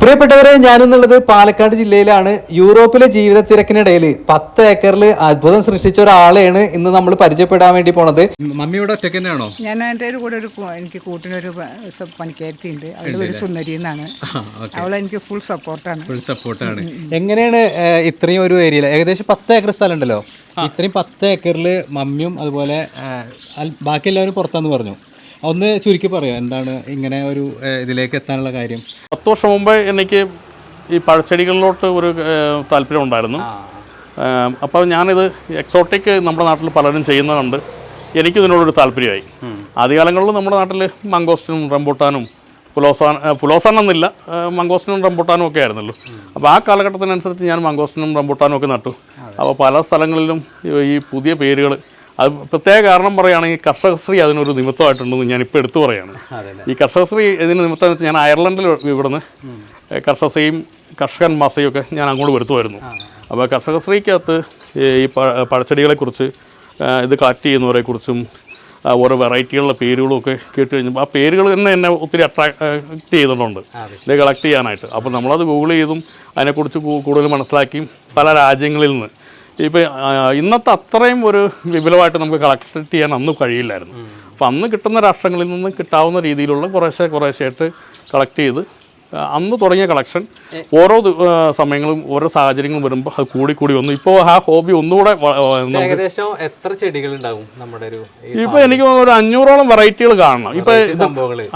പ്രിയപ്പെട്ടവരെ, ഞാനെന്നുള്ളത് പാലക്കാട് ജില്ലയിലാണ്. യൂറോപ്പിലെ ജീവിത തിരക്കിനിടയിൽ 10 ഏക്കറിൽ അത്ഭുതം സൃഷ്ടിച്ച ഒരാളെയാണ് ഇന്ന് നമ്മൾ പരിചയപ്പെടാൻ വേണ്ടി പോണത്. മമ്മിയുടെ ഒറ്റയ്ക്ക് തന്നെയാണോ? ഞാൻ എൻ്റെ കൂടെ എനിക്ക് കൂട്ടിനൊരു പണിക്കാരത്തി ഉണ്ട്. അവളുടെ ഒരു സുന്ദരി എന്നാണ്. അവളെനിക്ക് ഫുൾ സപ്പോർട്ടാണ്. എങ്ങനെയാണ് ഇത്രയും ഒരു ഏരിയയിൽ ഏകദേശം 10 ഏക്കർ സ്ഥലം ഉണ്ടല്ലോ, ഇത്രയും 10 ഏക്കറിൽ മമ്മിയും അതുപോലെ ബാക്കി എല്ലാവരും പുറത്താന്ന് പറഞ്ഞു. ഒന്ന് ചുരുക്കി പറയാം, എന്താണ് ഇങ്ങനെ ഒരു ഇതിലേക്ക് എത്താനുള്ള കാര്യം? 10 വർഷം മുമ്പ് എനിക്ക് ഈ പഴച്ചെടികളിലോട്ട് ഒരു താല്പര്യം ഉണ്ടായിരുന്നു. അപ്പോൾ ഞാനിത് എക്സോട്ടിക് നമ്മുടെ നാട്ടിൽ പലരും ചെയ്യുന്നതുകൊണ്ട് എനിക്കിതിനോടൊരു താല്പര്യമായി. ആദ്യകാലങ്ങളിൽ നമ്മുടെ നാട്ടിൽ മംഗോസ്റ്റിനും റംബൂട്ടാനും പുലോസാനെന്നില്ല, മംഗോസ്റ്റിനും റംബൂട്ടാനും ഒക്കെ ആയിരുന്നല്ലോ. അപ്പോൾ ആ കാലഘട്ടത്തിനനുസരിച്ച് ഞാൻ മംഗോസ്റ്റിനും റംബൂട്ടാനും ഒക്കെ നട്ടു. അപ്പോൾ പല സ്ഥലങ്ങളിലും ഈ പുതിയ പേരുകൾ, അത് പ്രത്യേക കാരണം പറയുകയാണെങ്കിൽ കർഷകശ്രീ അതിനൊരു നിമിത്തമായിട്ടുണ്ടെന്ന് ഞാനിപ്പോൾ എടുത്തു പറയുകയാണ്. ഈ കർഷകശ്രീ ഇതിന് നിമിത്തം വെച്ചാൽ ഞാൻ അയർലൻഡിൽ ഇവിടുന്ന് കർഷകശ്രീയും കർഷകൻ മാസയും ഒക്കെ ഞാൻ അങ്ങോട്ട് വരുത്തുമായിരുന്നു. അപ്പോൾ കർഷകശ്രീക്കകത്ത് ഈ പഴച്ചെടികളെക്കുറിച്ച് ഇത് കളക്ട് ചെയ്യുന്നവരെക്കുറിച്ചും ഓരോ വെറൈറ്റികളുടെ പേരുകളും ഒക്കെ കേട്ട് കഴിഞ്ഞപ്പോൾ ആ പേരുകൾ തന്നെ എന്നെ ഒത്തിരി അട്രാക്ട് ചെയ്തിട്ടുണ്ട് ഇത് കളക്ട് ചെയ്യാനായിട്ട്. അപ്പോൾ നമ്മളത് ഗൂഗിൾ ചെയ്തും അതിനെക്കുറിച്ച് കൂടുതൽ മനസ്സിലാക്കിയും പല രാജ്യങ്ങളിൽ നിന്ന് ഇപ്പോൾ ഇന്നത്തെ അത്രയും ഒരു വിപുലമായിട്ട് നമുക്ക് കളക്ട് ചെയ്യാൻ അന്ന് കഴിയില്ലായിരുന്നു. അപ്പോൾ അന്ന് കിട്ടുന്ന രാഷ്ട്രങ്ങളിൽ നിന്ന് കിട്ടാവുന്ന രീതിയിലുള്ള കുറേശ്ശെയായിട്ട് കളക്ട് ചെയ്ത് അന്ന് തുടങ്ങിയ കളക്ഷൻ ഓരോ സമയങ്ങളും ഓരോ സാഹചര്യങ്ങളും വരുമ്പോൾ അത് കൂടി വന്നു. ഇപ്പോൾ ആ ഹോബി ഒന്നുകൂടെ ഏകദേശം എത്ര ചെടികൾ ഉണ്ടാവും നമ്മുടെ ഒരു? ഇപ്പൊ എനിക്ക് ഒരു 500ഓളം വെറൈറ്റികൾ കാണണം. ഇപ്പൊ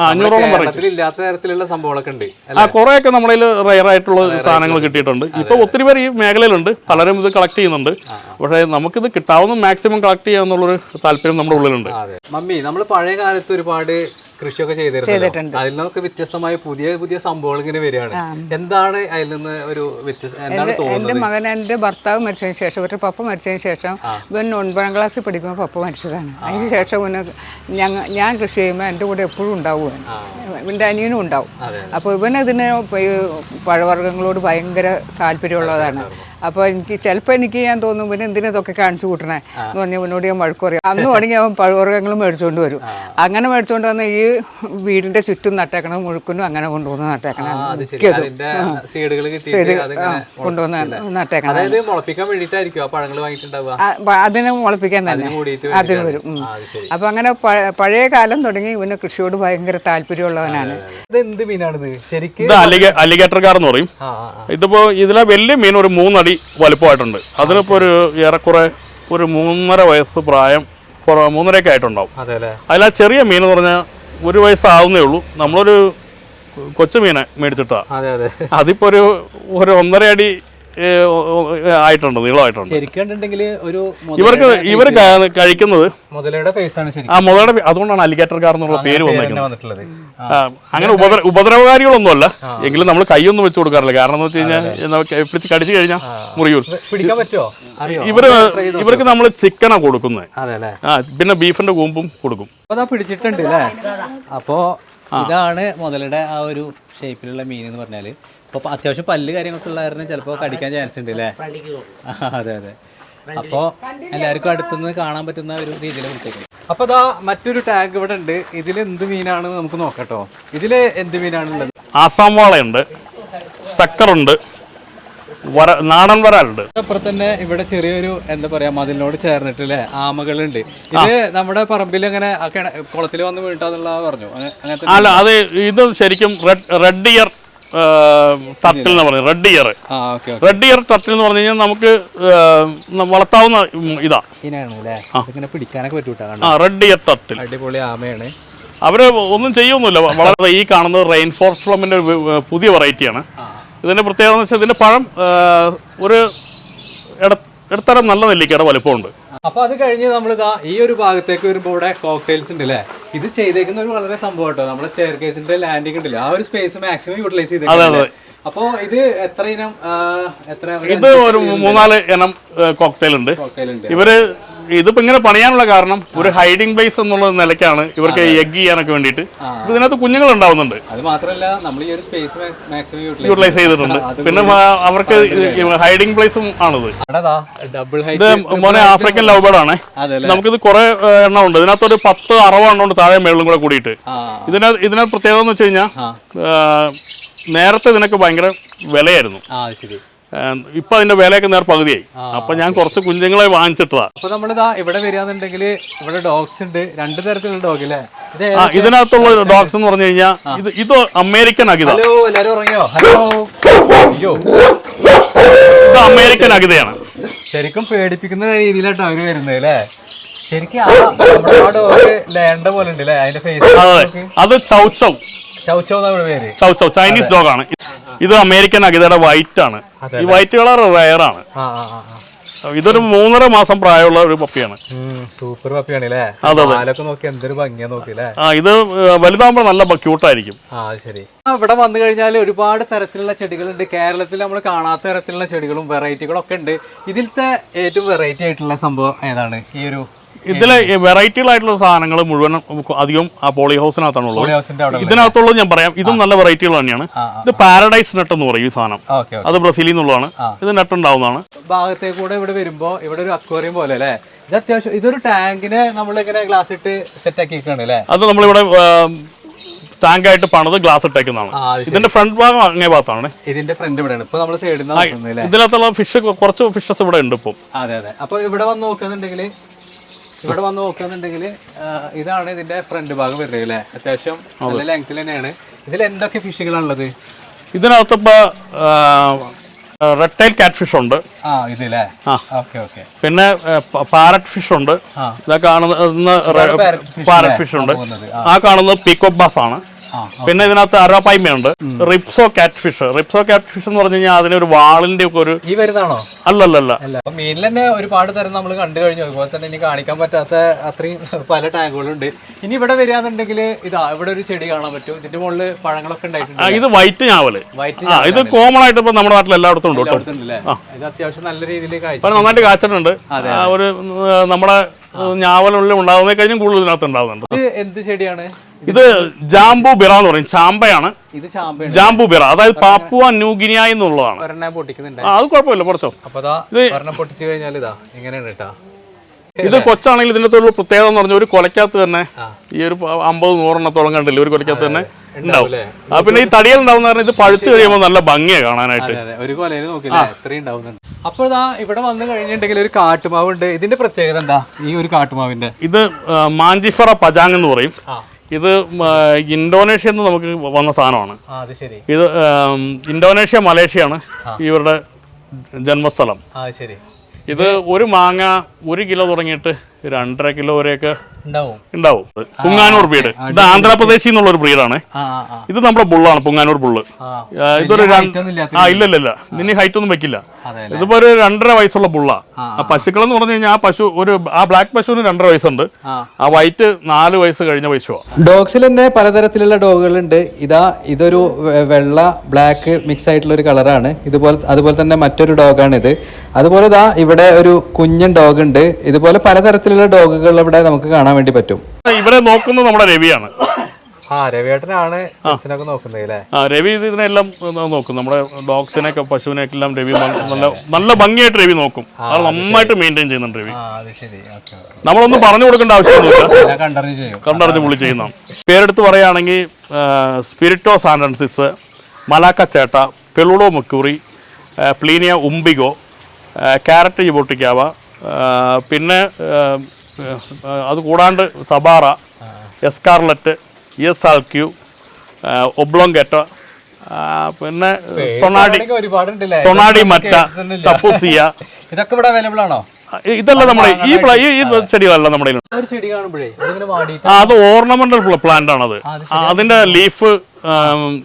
500ഓളം വെറൈറ്റി ഇല്ലാത്ത തരത്തിലുള്ള സംഭവങ്ങളൊക്കെ ഉണ്ട്. കുറെയൊക്കെ നമ്മുടെ റയർ ആയിട്ടുള്ള സാധനങ്ങൾ കിട്ടിയിട്ടുണ്ട്. ഇപ്പൊ ഒത്തിരി പേര് ഈ മേഖലയിലുണ്ട്, പലരും ഇത് കളക്ട് ചെയ്യുന്നുണ്ട്. പക്ഷേ നമുക്കിത് കിട്ടാവുന്ന മാക്സിമം കളക്ട് ചെയ്യാന്നുള്ളൊരു താല്പര്യം നമ്മുടെ ഉള്ളിലുണ്ട്. മമ്മി, നമ്മൾ പഴയ കാലത്ത് ഒരുപാട് കൃഷിയൊക്കെ ചെയ്തിട്ടുണ്ട്. അതിൽ നിന്നൊക്കെ വ്യത്യസ്തമായ പുതിയ സംഭവങ്ങൾ ഇങ്ങനെ വരികയാണ്. എന്താണ് അതിൽ നിന്ന് ഒരു എൻ്റെ മകൻ, എൻ്റെ ഭർത്താവ് മരിച്ചതിന് ശേഷം, ഒരു പപ്പ മരിച്ചതിന് ശേഷം, ഇവൻ 9ാം ക്ലാസ്സിൽ പഠിക്കുമ്പോൾ പപ്പ മരിച്ചതാണ്. അതിന് ശേഷം ഞാൻ കൃഷി ചെയ്യുമ്പോൾ എൻ്റെ കൂടെ എപ്പോഴും ഉണ്ടാവും, ഇവൻ്റെ അനിയനും ഉണ്ടാവും. അപ്പോൾ ഇവനതിന് പഴവർഗ്ഗങ്ങളോട് ഭയങ്കര താല്പര്യമുള്ളതാണ്. അപ്പോൾ എനിക്ക് ഞാൻ തോന്നും ഇവന് എന്തിനാ ഇതൊക്കെ കാണിച്ചു കൂട്ടണേ എന്ന് പറഞ്ഞാൽ ഇവനോട് ഞാൻ വഴക്ക് പറയും. അന്ന് തുടങ്ങി അവൻ പഴവർഗ്ഗങ്ങൾ മേടിച്ചുകൊണ്ട് വരും. അങ്ങനെ മേടിച്ചുകൊണ്ട് വന്ന് ഈ വീടിന്റെ ചുറ്റും നട്ടേക്കണം, മുഴുക്കനും അങ്ങനെ കൊണ്ടുവന്ന് നട്ടേക്കണം, കൊണ്ടുവന്ന് നട്ടേക്കണം. അതിനെ മുളപ്പിക്കാൻ തന്നെ അതിന് വരും. അപ്പൊ അങ്ങനെ പഴയ കാലം തുടങ്ങി ഇവന് കൃഷിയോട് ഭയങ്കര താല്പര്യമുള്ളവനാണ്. അലിഗേറ്റർ കാർ എന്ന് പറയും. ഇതിപ്പോ ഇതിലെ വലിയ മീൻ ഒരു 3 അടി വലുപ്പമായിട്ടുണ്ട്. അതിനിപ്പോ ഒരു ഏറെക്കുറെ ഒരു 3.5 വയസ്സ് പ്രായം, 3.5 ആയിട്ടുണ്ടാവും. അതിലാ ചെറിയ മീൻ എന്ന് പറഞ്ഞാൽ 1 വയസ്സാവുന്നേ ഉള്ളൂ. നമ്മളൊരു കൊച്ചു മീനെ മേടിച്ചിട്ടാ, അതിപ്പോ ഒരു 1.5 അടി ആയിട്ടുണ്ട്, നീളമായിട്ടുണ്ട്. ഇവർ കഴിക്കുന്നത് മുതലയുടെ, അതുകൊണ്ടാണ് അലിഗേറ്റർ കാർ എന്നുള്ള പേര് വന്നിട്ടുള്ളത്. അങ്ങനെ ഉപദ്രവകാരികളൊന്നുമല്ല, എങ്കിലും നമ്മൾ കൈയൊന്നും വെച്ച് കൊടുക്കാറില്ല. കാരണം എന്ന് വെച്ച് കഴിഞ്ഞാൽ പിടിച്ച് കടിച്ചു കഴിഞ്ഞാൽ മുറിയൂർ. ഇവർക്ക് നമ്മൾ ചിക്കനാ കൊടുക്കുന്നത്, പിന്നെ ബീഫിന്റെ കൂമ്പും കൊടുക്കും. പിടിച്ചിട്ടുണ്ട് അല്ലേ? അപ്പോ ഇതാണ് മുതലയുടെ ആ ഒരു ഷേപ്പിലുള്ള മീൻ എന്ന് പറഞ്ഞാല്. അപ്പോൾ അത്യാവശ്യം പല്ല് കാര്യങ്ങളൊക്കെ ഉള്ള കാരണം ചിലപ്പോൾ കടിക്കാൻ ചാൻസ് ഉണ്ട് അല്ലേ? അതെ. അപ്പോൾ എല്ലാവർക്കും അടുത്തുനിന്ന് കാണാൻ പറ്റുന്ന ഒരു രീതിയിൽ വിളിച്ചേക്കും. അപ്പോൾ അതാ മറ്റൊരു ടാഗ് ഇവിടെ ഉണ്ട്. ഇതിൽ എന്ത് മീനാണെന്ന് നമുക്ക് നോക്കട്ടോ. ഇതിൽ എന്ത് മീനാണുള്ളത്? ആസാം വാളയുണ്ട്, സക്കറുണ്ട്, നാടൻ വരാലുണ്ട്. അപ്പുറത്ത് തന്നെ ഇവിടെ ചെറിയൊരു എന്താ പറയാ മതിലിനോട് ചേർന്നിട്ടില്ലേ ആമകളുണ്ട്. ഇത് നമ്മുടെ പറമ്പിൽ അങ്ങനെ കുളത്തിൽ വന്ന് വീട്ടാന്നുള്ള പറഞ്ഞു. അല്ല, അത് ഇത് ശരിക്കും റെഡ് ഇയർ ടർട്ടിൽ എന്ന് പറയുന്നത്. റെഡ് ഇയർ ടർട്ടിൽ എന്ന് പറഞ്ഞു കഴിഞ്ഞാൽ നമുക്ക് വളർത്താവുന്ന ഇതാ. പിടിക്കാനൊക്കെ പറ്റൂട്ടാ. റെഡ് ഇയർ ടർട്ടിൽ അടിപൊളി ആമയാണ്. അവര് ഒന്നും ചെയ്യൊന്നുമില്ല. വളരെ ഈ കാണുന്നത് റെയിൻ ഫോറസ്റ്റ് ഫ്ലമിന്റെ പുതിയ വെറൈറ്റിയാണ്. ഇതിന്റെ പ്രത്യേകത എന്ന് വെച്ചാൽ ഇതിന്റെ പഴം ഒരു ഇടത്തരം നല്ല നെല്ലിക്കയുടെ വലുപ്പമുണ്ട്. അപ്പൊ അത് കഴിഞ്ഞ് നമ്മളിതാ ഈ ഒരു ഭാഗത്തേക്ക് വരുമ്പോൾ ഇവിടെ കോക്ടെയിൽസ് ഉണ്ട് അല്ലേ? ഇത് ചെയ്തേക്കുന്ന ഒരു വളരെ സംഭവം കേട്ടോ. നമ്മുടെ സ്റ്റെയർ കേസിന്റെ ലാൻഡിംഗ് ഉണ്ടല്ലോ, ആ ഒരു സ്പേസ് മാക്സിമം യൂട്ടിലൈസ് ചെയ്തേക്കുന്നത്. അപ്പോ ഇത് ഇത് ഒരു 3-4 ഇനം കോക്ടെയിൽ ഉണ്ട്. ഇവര് ഇതിപ്പോ ഇങ്ങനെ പണിയാനുള്ള കാരണം ഒരു ഹൈഡിംഗ് പ്ലേസ് എന്നുള്ള നിലയ്ക്കാണ് ഇവർക്ക് എഗ് ചെയ്യാനൊക്കെ വേണ്ടിയിട്ട്. ഇതിനകത്ത് കുഞ്ഞുങ്ങൾ ഉണ്ടാവുന്നുണ്ട്, അത് മാത്രമല്ല നമ്മൾ ഈ ഒരു സ്പേസ് മാക്സിമം യൂട്ടിലൈസ് ചെയ്തിട്ടുണ്ട്. പിന്നെ അവർക്ക് ഹൈഡിംഗ് പ്ലേസും ആണിത്. ഡബിൾ ഇത് മോനെ ആഫ്രിക്കൻ ലവ് ബേർഡ് ആണ്. നമുക്കിത് കുറെ എണ്ണം ഉണ്ട്. ഇതിനകത്തൊരു 10 60 എണ്ണം ഉണ്ട്, താഴെ മേളിലും കൂടെ കൂടിയിട്ട്. ഇതിനകത്ത് പ്രത്യേകത എന്ന് വെച്ച് കഴിഞ്ഞാൽ നേരത്തെ ഇതിനൊക്കെ ഭയങ്കര വിലയായിരുന്നു. ഇപ്പൊ അതിന്റെ വിലയൊക്കെ നേർ പകുതിയായി. അപ്പൊ ഞാൻ കുറച്ച് കുഞ്ഞുങ്ങളെ വാങ്ങിച്ചിട്ടതാ. അപ്പൊ നമ്മളിതാ ഇവിടെ വരികയാണെന്നുണ്ടെങ്കിൽ ഇവിടെ ഡോഗ്സ് ഉണ്ട്, 2 തരത്തിലുള്ള ഡോഗ് അല്ലേ? ഇതിനകത്തുള്ള ഡോഗ്സ് എന്ന് പറഞ്ഞു കഴിഞ്ഞാൽ ഇത് അമേരിക്കൻ അകിത. ഹലോ, എല്ലാരും ഉറങ്ങിയോ? ഹലോ, അയ്യോ, ഇത് അമേരിക്കൻ അകിതയാണ്. ശരിക്കും പേടിപ്പിക്കുന്ന രീതിയിലാട്ടോ അവര് വരുന്നത് അല്ലേ? ശരിക്കും നമ്മുടെ ആ ഡോഗ് ലേണ്ട പോലെ ഉണ്ട് അല്ലേ? അതിന്റെ ഫേസ് അത് ചൗച്ചൗ പേര്, ചൗച്ചൗ ചൈനീസ് ഡോഗ് ആണ്. ഇത് അമേരിക്കൻ അകിതയുടെ വൈറ്റ് ആണ്. ഈ വൈറ്റ് കളർ റയർ ആണ്. ഇതൊരു 3.5 മാസം പ്രായമുള്ള ഒരു പപ്പിയാണ്. സൂപ്പർ പപ്പിയാണ് അല്ലേ? നോക്കി എന്തൊരു ഭംഗിയാ നോക്കില്ലേ? ഇത് വലുതാകുമ്പോൾ നല്ല ക്യൂട്ടായിരിക്കും. ശരി. ഇവിടെ വന്നു കഴിഞ്ഞാൽ ഒരുപാട് തരത്തിലുള്ള ചെടികളുണ്ട്. കേരളത്തിൽ നമ്മൾ കാണാത്ത തരത്തിലുള്ള ചെടികളും വെറൈറ്റികളും ഒക്കെ ഉണ്ട്. ഇതിലത്തെ ഏറ്റവും വെറൈറ്റി ആയിട്ടുള്ള സംഭവം ഏതാണ്? ഈ ഒരു ഇതിലെ വെറൈറ്റികളായിട്ടുള്ള സാധനങ്ങൾ മുഴുവൻ അധികം ആ പോളി ഹൗസിനകത്താണ് ഉള്ളത്. ഇതിനകത്തുള്ളത് ഞാൻ പറയാം, ഇതും നല്ല വെറൈറ്റികൾ തന്നെയാണ്. ഇത് പാരഡൈസ് നെട്ട് എന്ന് പറയും ഈ സാധനം. അത് ബ്രസീലിൽ നിന്നുള്ളതാണ്. ഇത് നെട്ട് ഉണ്ടാവുന്നതാണ്. ഭാഗത്തേക്ക് കൂടെ ഇവിടെ വരുമ്പോ ഇവിടെ ഒരു അക്വേറിയം പോലെ അല്ലേ? ഇത് അത്യാവശ്യം ഇതൊരു ടാങ്കിനെ നമ്മളിങ്ങനെ ഗ്ലാസ് ഇട്ട് സെറ്റ് ആക്കിയിരിക്കുകയാണ് അല്ലേ? അത് നമ്മളിവിടെ ടാങ്കായിട്ട് പണിത് ഗ്ലാസ് ഇട്ടേക്കുന്നതാണ്. ഇതിന്റെ ഫ്രണ്ട് ഭാഗം അങ്ങേ ഭാഗത്താണ്. ഇതിന്റെ ഫ്രണ്ട് ഇവിടെയാണ്. ഇപ്പൊ നമ്മൾ സൈഡിൽ നിന്ന് ഇതിനകത്തുള്ള കുറച്ച് ഫിഷസ് ഇവിടെ ഉണ്ട് ഇപ്പം. അതെ അതെ. അപ്പൊ ഇവിടെ വന്ന് നോക്കുന്നുണ്ടെങ്കിൽ ഇതാണ് ഇതിന്റെ ഫ്രണ്ട് ഭാഗം വരുന്നത് അല്ലേ? അത്യാവശ്യം നല്ല ലെങ്ത്തിൽ തന്നെയാണ്. ഇതിൽ എന്തൊക്കെ ഫിഷുകളാണുള്ളത്? ഇതിനകത്ത് ഇപ്പൊ റെഡ് ടൈൽ കാറ്റ് ഫിഷ് ഉണ്ട്. പിന്നെ പാരറ്റ് ഫിഷ് ഉണ്ട്. ഇതൊക്കെ പാരറ്റ് ഫിഷ് ഉണ്ട്. ആ കാണുന്നത് പീക്കോക്ക് ബാസ് ആണ്. പിന്നെ ഇതിനകത്ത് അരാപ്പൈമയുണ്ട്. റിപ്സോ കാറ്റ് ഫിഷ് എന്ന് പറഞ്ഞു കഴിഞ്ഞാൽ അതിനൊരു വാളിന്റെ ഒക്കെ ഒരു ഈ വരുന്നതാണോ? അല്ലല്ല. മീനിൽ തന്നെ ഒരുപാട് തരം നമ്മൾ കണ്ടു കഴിഞ്ഞു. അതുപോലെ തന്നെ ഇനി കാണിക്കാൻ പറ്റാത്ത അത്രയും പല ടാങ്കുകളുണ്ട്. ഇനി ഇവിടെ വരികയാണെന്നുണ്ടെങ്കിൽ ഇവിടെ ഒരു ചെടി കാണാൻ പറ്റും. ഇതിന്റെ മുകളിൽ പഴങ്ങളൊക്കെ ഉണ്ടായിട്ടുണ്ട്. ഇത് വൈറ്റ് ഞാവല്. ഇത് കോമൺ ആയിട്ട് ഇപ്പൊ നമ്മുടെ നാട്ടിൽ എല്ലായിടത്തും ഉണ്ട്. ഇത് അത്യാവശ്യം നല്ല രീതിയിൽ നന്നായിട്ട് കാച്ചിട്ടുണ്ട്. ഒരു നമ്മുടെ ഞാവലുള്ളിൽ ഉണ്ടാകുന്നതിനെ കഴിഞ്ഞും കൂടുതൽ ഇതിനകത്ത് ഉണ്ടാകുന്നുണ്ട്. ഇത് എന്ത് ചെടിയാണ്? ഇത് ജാംബു ബിറ എന്ന് പറയും. ചാമ്പയാണ്. ജാംബു ബിറ, അതായത് പാപ്പുവ ന്യൂഗിനിയ എന്നുള്ളതാണ്. അത് കുഴപ്പമില്ല, കുറച്ചോ. പൊട്ടിച്ചു കഴിഞ്ഞാൽ ഇതാ ഇങ്ങനെയാണ് കേട്ടോ. ഇത് കൊച്ചാണെങ്കിൽ ഇതിനകത്ത് ഒരു പ്രത്യേകത എന്ന് പറഞ്ഞാൽ ഒരു കൊലക്കകത്ത് തന്നെ ഈ ഒരു 50-100 എണ്ണത്തോളം കണ്ടില്ല ഒരു കൊലക്കകത്ത് തന്നെ ഉണ്ടാവും. പിന്നെ ഈ തടികൾ ഉണ്ടാവുന്ന പറഞ്ഞാൽ ഇത് പഴുത്ത് കഴിയുമ്പോൾ നല്ല ഭംഗിയാണ് കാണാനായിട്ട്. ഒരു കൊലയിൽ നോക്കില്ല എത്രയും ഉണ്ടാവുന്നുണ്ട്. അപ്പോൾ ഇതാ ഇവിടെ വന്നു കഴിഞ്ഞിട്ടുണ്ടെങ്കിൽ ഒരു കാട്ടുമാവ് ഉണ്ട്. ഇതിന്റെ പ്രത്യേകത എന്താ? ഈ ഒരു കാട്ടുമാവിന്റെ ഇത് മാഞ്ചിഫറ പജാങ് എന്ന് പറയും. ഇത് ഇന്തോനേഷ്യയിൽ നിന്ന് നമുക്ക് വന്ന സാധനമാണ്. ഇത് ഇന്തോനേഷ്യ മലേഷ്യയാണ് ഇവരുടെ ജന്മസ്ഥലം. ഇത് ഒരു മാങ്ങ 1 കിലോ തുടങ്ങിയിട്ട് 2.5 കിലോ വരെയൊക്കെ ഉണ്ടാവും. പുങ്ങാനൂർ ബ്രീഡ്. ഇത് ആന്ധ്രാപ്രദേശിൽ നിന്നുള്ള ഒരു ബ്രീഡാണ്. ഇത് നമ്മുടെ ബുള്ളാണ്, പുങ്ങാനൂർ ബുള്ള്. ഇതൊരു ഇല്ല നിന്നെ ഹൈറ്റ് ഒന്നും വെക്കില്ല. ഇതിപ്പോ ഒരു 2.5 വയസ്സുള്ള ബുള്ള. ആ പശുക്കൾ എന്ന് പറഞ്ഞു കഴിഞ്ഞാൽ ആ ബ്ലാക്ക് പശുവിന് 2.5 വയസ്സുണ്ട്. ആ വൈറ്റ് 4 വയസ്സ് കഴിഞ്ഞ പശുവാണ്. ഡോഗ്സിൽ തന്നെ പലതരത്തിലുള്ള ഡോഗുകളുണ്ട്. ഇതൊരു വെള്ള ബ്ലാക്ക് മിക്സ് ആയിട്ടുള്ള ഒരു കളറാണ്. അതുപോലെ തന്നെ മറ്റൊരു ഡോഗാണ് ഇത്. അതുപോലെ ഇവിടെ ഒരു കുഞ്ഞൻ ഡോഗ് ഉണ്ട്. ഇതുപോലെ പലതരത്തിലുള്ള ഡോഗുകൾ ഇവിടെ നമുക്ക് കാണാൻ വേണ്ടി പറ്റും. ഇവരെ നോക്കുന്നത് നമ്മുടെ രവിയാണ്. രവിയേട്ടനാണ് നോക്കുന്നത് അല്ലേ? രവി ഇതിനെല്ലാം നോക്കും. നമ്മുടെ ഡോഗ്സിനെയൊക്കെ പശുവിനെയൊക്കെ എല്ലാം രവി നല്ല ഭംഗിയായിട്ട് രവി നോക്കും. അത് നന്നായിട്ട് മെയിൻറ്റെയിൻ ചെയ്യുന്നുണ്ട് രവി. നമ്മളൊന്നും പറഞ്ഞു കൊടുക്കേണ്ട ആവശ്യമൊന്നുമില്ല, കണ്ടറിഞ്ഞ് പുള്ളി ചെയ്യുന്നതാണ്. പേരെടുത്ത് പറയുകയാണെങ്കിൽ സ്പിരിറ്റോ സാൻഡൻസിസ്, മലാക്ക ചേട്ട, പെളുഡോ മുക്കൂറി, പ്ലീനിയ ഉംബിഗോ, ക്യാരറ്റ് ജിബോട്ടിക്കാവ, പിന്നെ അത് കൂടാണ്ട് സബാറ, എസ്കാർലറ്റ്, എസ്-ആൽക്യൂ, ഒബ്ലോങ്കേറ്റ, പിന്നെ സൊണാഡി മറ്റ, സപ്പൂസിയ. ഇതൊക്കെ ഇവിടെ അവൈലബിൾ ആണോ? ഇതല്ല നമ്മുടെ ഈ ചെടികളല്ല നമ്മുടെ. അത് ഓർണമെന്റൽ പ്ലാന്റ് ആണത്. അതിന്റെ ലീഫ്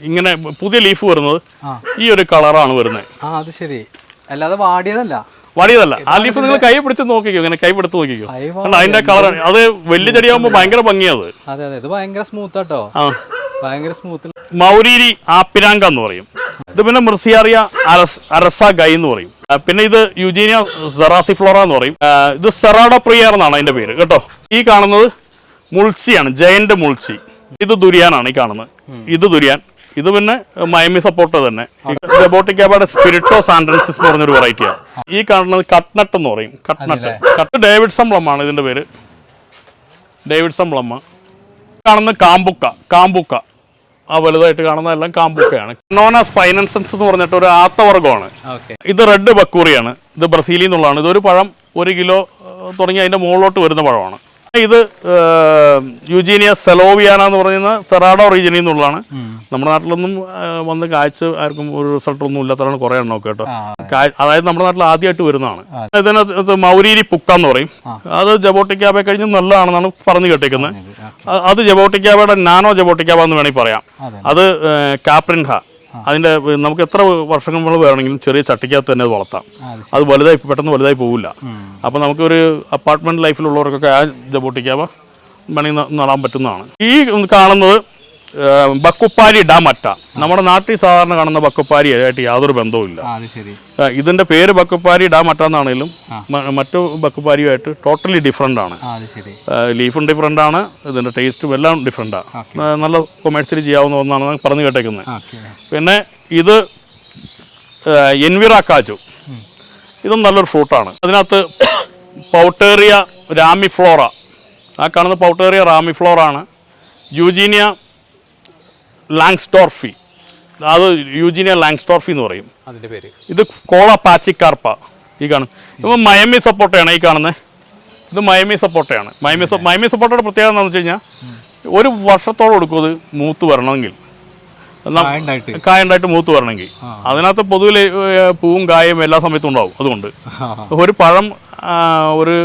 ഇങ്ങനെ പുതിയ ലീഫ് വരുന്നത് ഈ ഒരു കളറാണ് വരുന്നത്. അത് ശരി, അല്ലാതെ വാടിയതല്ല. ആ ലീഫ് നിങ്ങൾ കൈ പിടിച്ച് നോക്കിക്കോ, ഇങ്ങനെ കൈ പിടുത്ത് നോക്കിക്കോ. അതിന്റെ കളർ അത് വലിയ ചെടിയാകുമ്പോ ഭയങ്കര ഭംഗിയത്. അതെ, ഇത് ഭയങ്കര സ്മൂത്ത് ആട്ടോ, ഭയങ്കര സ്മൂത്ത്. മൗരീരി ആപ്പിരാങ്ക എന്ന് പറയും. ഇത് പിന്നെ മെർസിയാറിയ അരസ ഗൈ എന്ന് പറയും. പിന്നെ ഇത് യുജീനിയ സെറാസിഫ്ലോറ എന്ന് പറയും. ഇത് സെറാഡോ പ്രിയർ എന്നാണ് അതിന്റെ പേര് കേട്ടോ. ഈ കാണുന്നത് മുൾച്ചിയാണ്, ജയന്റ് മുൾച്ചി. ഇത് ദുരിയാനാണ് ഈ കാണുന്നത്. ഇത് ദുരിയാൻ. ഇത് പിന്നെ മയമി സപ്പോർട്ട് തന്നെ. ജബോട്ടിക്കാബയുടെ സ്പിരിറ്റോ സാൻഡൻസിസ് എന്ന് പറഞ്ഞൊരു വെറൈറ്റിയാണ്. ഈ കാണുന്നത് കട്ട്നട്ട് എന്ന് പറയും. കട്ട് ഡേവിഡ്സൺ പ്ലമ്മാണ് ഇതിന്റെ പേര്. ഡേവിഡ്സൺ പ്ലമ്മ. കാണുന്ന കാമ്പുക്ക. ആ വലുതായിട്ട് കാണുന്നതെല്ലാം കാമ്പുക്കയാണ്. നോനാസ് ഫൈനൻസൻസ് എന്ന് പറഞ്ഞിട്ട് ഒരു ആത്തവർഗമാണ്. ഇത് റെഡ് ബക്കൂറിയാണ്. ഇത് ബ്രസീലിൽ നിന്നുള്ളതാണ്. ഇതൊരു പഴം 1 കിലോ തുടങ്ങി അതിന്റെ മുകളിലോട്ട് വരുന്ന പഴമാണ്. ഇത് യുജീനിയ സെലോവിയാന എന്ന് പറയുന്ന സെറാഡോ റീജിയനിൽ നിന്നുള്ളതാണ്. നമ്മുടെ നാട്ടിലൊന്നും വന്ന് കാഴ്ച ആർക്കും ഒരു റിസൾട്ട് ഒന്നും ഇല്ലാത്തതാണ് കുറേ എണ്ണമൊക്കെ കേട്ടോ. അതായത് നമ്മുടെ നാട്ടിൽ ആദ്യമായിട്ട് വരുന്നതാണ്. ഇതിനകത്ത് മൗരീരി പുക്ക എന്ന് പറയും. അത് ജബോട്ടിക്കാബെ കഴിഞ്ഞ് നല്ലതാണെന്നാണ് പറഞ്ഞു കേട്ടേക്കുന്നത്. അത് ജബോട്ടിക്കാബയുടെ നാനോ ജബോട്ടിക്കാബ എന്ന് വേണമെങ്കിൽ പറയാം. അത് കാപ്രിൻഹ. അതിൻ്റെ നമുക്ക് എത്ര വർഷങ്ങൾ വേണമെങ്കിലും ചെറിയ ചട്ടിക്കകത്ത് തന്നെ അത് വളർത്താം. അത് പെട്ടെന്ന് വലുതായി പോവില്ല. അപ്പോൾ നമുക്കൊരു അപ്പാർട്ട്മെൻറ്റ് ലൈഫിലുള്ളവർക്കൊക്കെ ആ ജബോട്ടിക്കാബ വേണമെങ്കിൽ നടാൻ പറ്റുന്നതാണ്. ഈ കാണുന്നത് ബക്കുപ്പാരി ഡാമറ്റ. നമ്മുടെ നാട്ടിൽ സാധാരണ കാണുന്ന ബക്കുപ്പാരി ആയിട്ട് യാതൊരു ബന്ധവുമില്ല. ഇതിന്റെ പേര് ബക്കുപ്പാരി ഡാമറ്റ എന്നാണെങ്കിലും മറ്റു ബക്കുപ്പാരിയുമായിട്ട് ടോട്ടലി ഡിഫറെൻ്റ് ആണ്. ലീഫും ഡിഫറെൻ്റ് ആണ്, ഇതിന്റെ ടേസ്റ്റും എല്ലാം ഡിഫറെൻ്റാണ്. നല്ല കൊമേഴ്സ്യലി ചെയ്യാവുന്ന ഒന്നാണ് പറഞ്ഞു കേട്ടേക്കുന്നത്. പിന്നെ ഇത് എൻവിറാക്കാച്ചു. ഇതും നല്ലൊരു ഫ്രൂട്ടാണ്. അതിനകത്ത് പൗട്ടേറിയ രാമിഫ്ലോറ. ആ കാണുന്ന പൗട്ടേറിയ റാമിഫ്ലോറ ആണ്. യൂജീനിയ ലാങ്സ്ഡോർഫി. അത് യൂജീനിയ ലാങ്സ്ഡോർഫി എന്ന് പറയും അതിൻ്റെ പേര്. ഇത് കോള പാച്ചിക്കാർപ്പ. ഈ കാണും. ഇപ്പം മയമി സപ്പോട്ടയാണ് ഈ കാണുന്നത്. ഇത് മയമി സപ്പോട്ടയാണ്. മയമി സപ്പോട്ടയുടെ പ്രത്യേകത എന്താണെന്ന് വെച്ച് കഴിഞ്ഞാൽ 1 വർഷത്തോളം എടുക്കും ഇത് മൂത്ത് വരണമെങ്കിൽ, കായുണ്ടായിട്ട് മൂത്ത് വരണമെങ്കിൽ. അതിനകത്ത് പൊതുവിൽ പൂവും കായും എല്ലാ സമയത്തും ഉണ്ടാവും. അതുകൊണ്ട് ഒരു പഴം ഒരു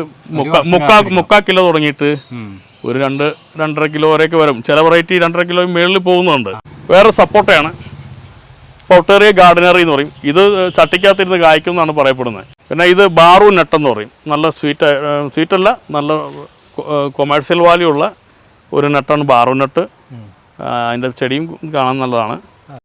3/4 കിലോ തുടങ്ങിയിട്ട് ഒരു 2-2.5 കിലോ വരെയൊക്കെ വരും. ചില വെറൈറ്റി 2.5 കിലോ മേളിൽ പോകുന്നുണ്ട്. വേറെ സപ്പോട്ടയാണ്, പൗട്ടേറിയ ഗാർഡിനറി എന്ന് പറയും. ഇത് ചട്ടിക്കകത്തിരുന്ന് കായ്ക്കും എന്നാണ് പറയപ്പെടുന്നത്. പിന്നെ ഇത് ബാറു നട്ട് എന്ന് പറയും. നല്ല സ്വീറ്റല്ല, നല്ല കൊമേഴ്സ്യൽ വാല്യൂ ഉള്ള ഒരു നട്ടാണ് ബാറു നട്ട്. അതിൻ്റെ ചെടിയും കാണാൻ നല്ലതാണ്.